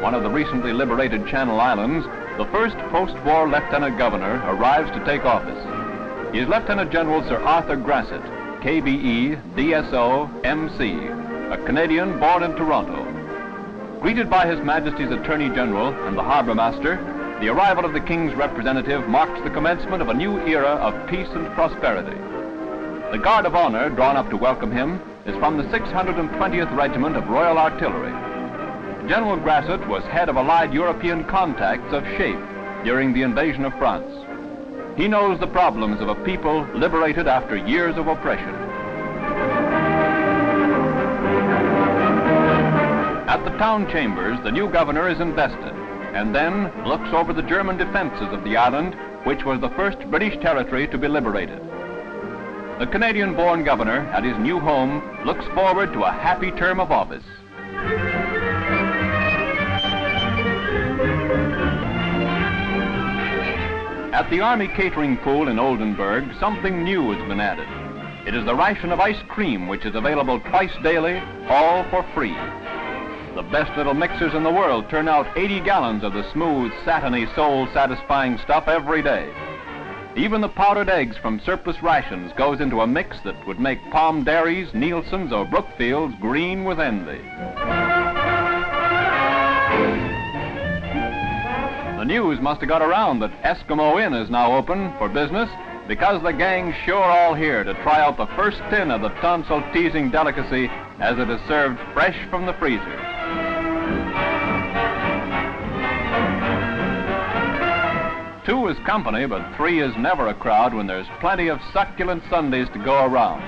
one of the recently liberated Channel Islands, the first post-war Lieutenant Governor arrives to take office. He is Lieutenant General Sir Arthur Grasset, KBE, DSO, MC, a Canadian born in Toronto. Greeted by His Majesty's Attorney General and the Harbour Master, the arrival of the King's representative marks the commencement of a new era of peace and prosperity. The Guard of Honour drawn up to welcome him is from the 620th Regiment of Royal Artillery. General Grasset was head of Allied European contacts of SHAPE during the invasion of France. He knows the problems of a people liberated after years of oppression. At the town chambers, the new governor is invested and then looks over the German defenses of the island, which was the first British territory to be liberated. The Canadian-born governor at his new home looks forward to a happy term of office. At the Army catering pool in Oldenburg, something new has been added. It is the ration of ice cream, which is available twice daily, all for free. The best little mixers in the world turn out 80 gallons of the smooth, satiny, soul-satisfying stuff every day. Even the powdered eggs from surplus rations goes into a mix that would make Palm Dairies, Nielsen's, or Brookfield's green with envy. The news must have got around that Eskimo Inn is now open for business because the gang's sure all here to try out the first tin of the tonsil-teasing delicacy as it is served fresh from the freezer. Two is company, but three is never a crowd when there's plenty of succulent Sundays to go around.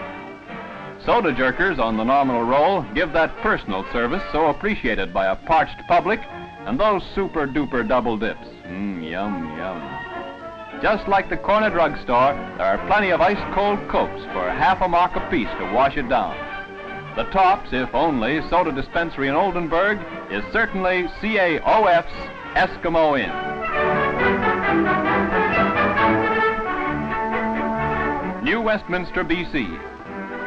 Soda jerkers on the nominal roll give that personal service so appreciated by a parched public, and those super-duper double dips. Yum, yum. Just like the corner drugstore, there are plenty of ice-cold Cokes for half a mark apiece to wash it down. The tops, if only, soda dispensary in Oldenburg is certainly CAOF's Eskimo Inn. New Westminster, BC.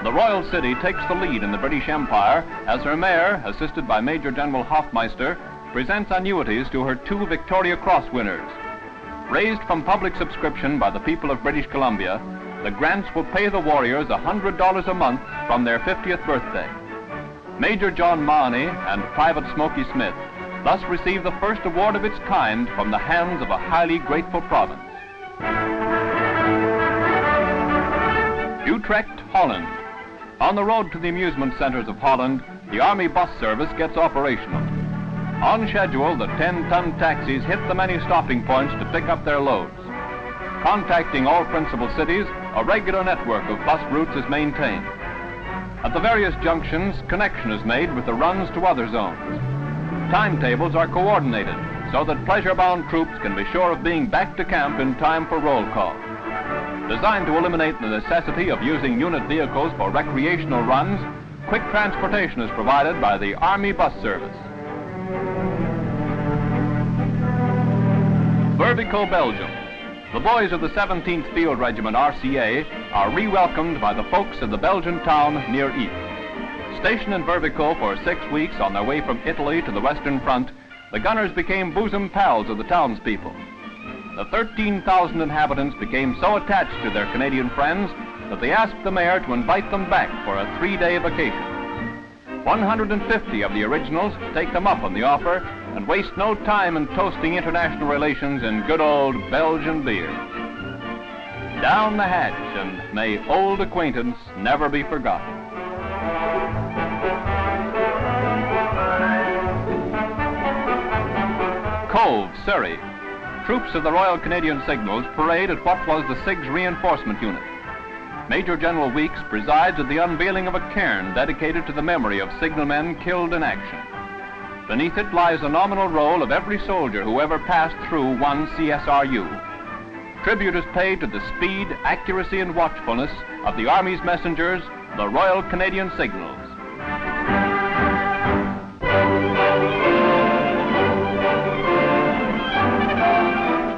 The Royal City takes the lead in the British Empire as her mayor, assisted by Major General Hoffmeister, presents annuities to her 2 Victoria Cross winners. Raised from public subscription by the people of British Columbia, the grants will pay the warriors $100 a month from their 50th birthday. Major John Mahony and Private Smokey Smith thus receive the first award of its kind from the hands of a highly grateful province. Utrecht, Holland. On the road to the amusement centers of Holland, the Army bus service gets operational. On schedule, the 10-ton taxis hit the many stopping points to pick up their loads. Contacting all principal cities, a regular network of bus routes is maintained. At the various junctions, connection is made with the runs to other zones. Timetables are coordinated so that pleasure-bound troops can be sure of being back to camp in time for roll call. Designed to eliminate the necessity of using unit vehicles for recreational runs, quick transportation is provided by the Army bus service. Vervico, Belgium. The boys of the 17th Field Regiment RCA are re-welcomed by the folks of the Belgian town near Ypres. Stationed in Vervico for 6 weeks on their way from Italy to the Western Front, the gunners became bosom pals of the townspeople. The 13,000 inhabitants became so attached to their Canadian friends that they asked the mayor to invite them back for a 3-day vacation. 150 of the originals take them up on the offer and waste no time in toasting international relations in good old Belgian beer. Down the hatch, and may old acquaintance never be forgotten. Cove, Surrey. Troops of the Royal Canadian Signals parade at what was the SIG's reinforcement unit. Major General Weeks presides at the unveiling of a cairn dedicated to the memory of signalmen killed in action. Beneath it lies the nominal roll of every soldier who ever passed through one CSRU. Tribute is paid to the speed, accuracy, and watchfulness of the Army's messengers, the Royal Canadian Signals.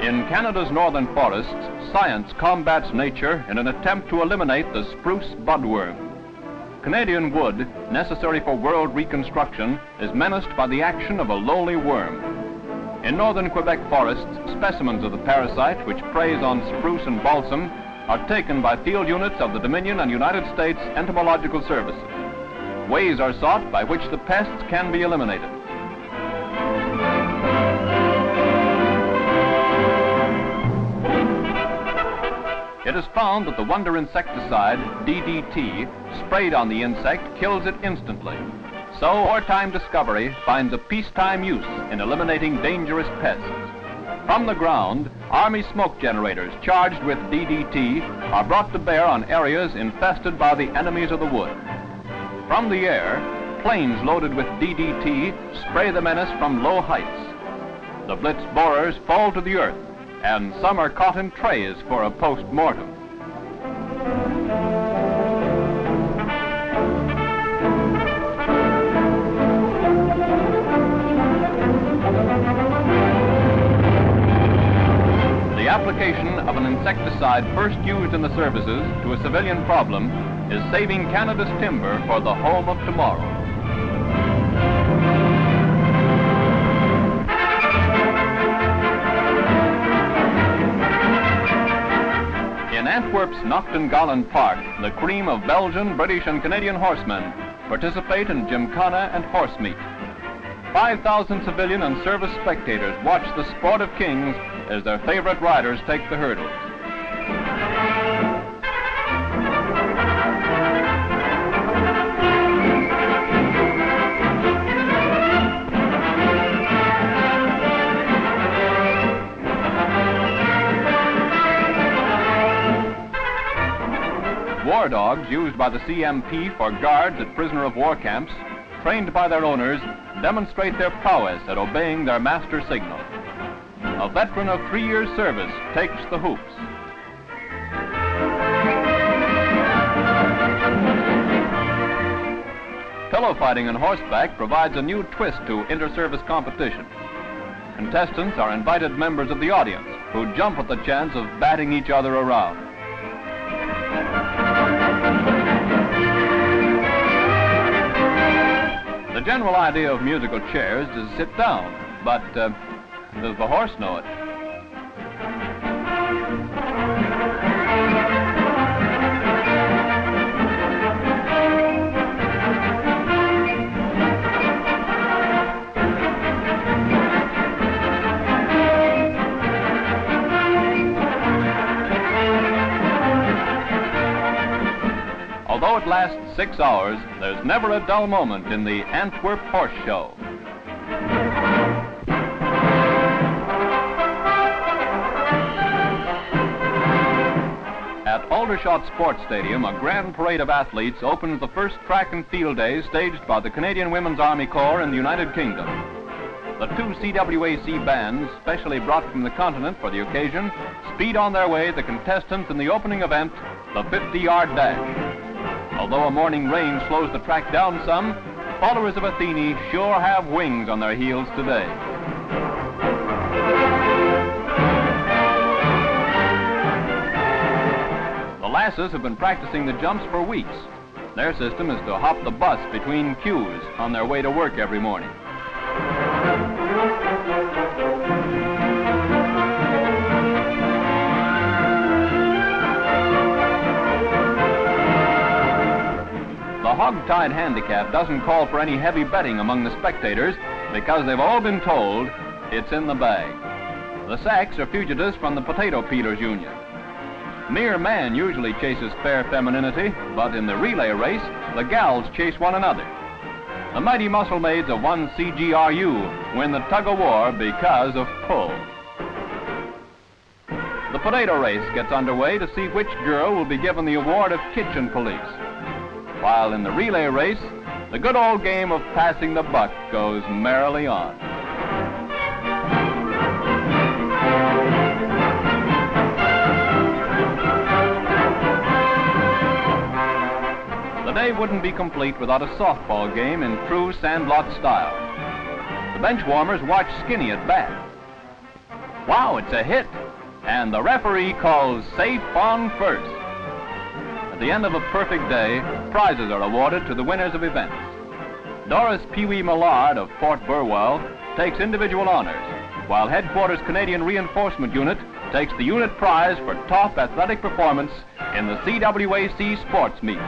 In Canada's northern forests, science combats nature in an attempt to eliminate the spruce budworm. Canadian wood, necessary for world reconstruction, is menaced by the action of a lowly worm. In northern Quebec forests, specimens of the parasite, which preys on spruce and balsam, are taken by field units of the Dominion and United States Entomological Services. Ways are sought by which the pests can be eliminated. It is found that the wonder insecticide, D.D.T, sprayed on the insect kills it instantly. So wartime discovery finds a peacetime use in eliminating dangerous pests. From the ground, Army smoke generators charged with D.D.T are brought to bear on areas infested by the enemies of the wood. From the air, planes loaded with D.D.T spray the menace from low heights. The blitz borers fall to the earth, and some are caught in trays for a post-mortem. The application of an insecticide first used in the services to a civilian problem is saving Canada's timber for the home of tomorrow. In Antwerp's Nachtengalen Park, the cream of Belgian, British and Canadian horsemen participate in gymkhana and horse meet. 5,000 civilian and service spectators watch the sport of kings as their favorite riders take the hurdles. War dogs used by the CMP for guards at prisoner of war camps, trained by their owners, demonstrate their prowess at obeying their master signal. A veteran of 3 years' service takes the hoops. Pillow fighting on horseback provides a new twist to inter-service competition. Contestants are invited members of the audience who jump at the chance of batting each other around. The general idea of musical chairs is to sit down, but does the horse know it? Although it lasts 6 hours, there's never a dull moment in the Antwerp Horse Show. At Aldershot Sports Stadium, a grand parade of athletes opens the first track and field day staged by the Canadian Women's Army Corps in the United Kingdom. The 2 CWAC bands, specially brought from the continent for the occasion, speed on their way the contestants in the opening event, the 50-yard dash. Although a morning rain slows the track down some, followers of Athene sure have wings on their heels today. The lasses have been practicing the jumps for weeks. Their system is to hop the bus between queues on their way to work every morning. The hog-tied handicap doesn't call for any heavy betting among the spectators because they've all been told it's in the bag. The Sacks are fugitives from the Potato Peelers Union. Mere man usually chases fair femininity, but in the relay race, the gals chase one another. The mighty muscle maids of one CGRU win the tug-of-war because of pull. The potato race gets underway to see which girl will be given the award of kitchen police. While in the relay race, the good old game of passing the buck goes merrily on. The day wouldn't be complete without a softball game in true sandlot style. The bench warmers watch Skinny at bat. Wow, it's a hit! And the referee calls safe on first. At the end of a perfect day, prizes are awarded to the winners of events. Doris Pee Wee Millard of Port Burwell takes individual honors, while Headquarters Canadian Reinforcement Unit takes the unit prize for top athletic performance in the CWAC sports meet.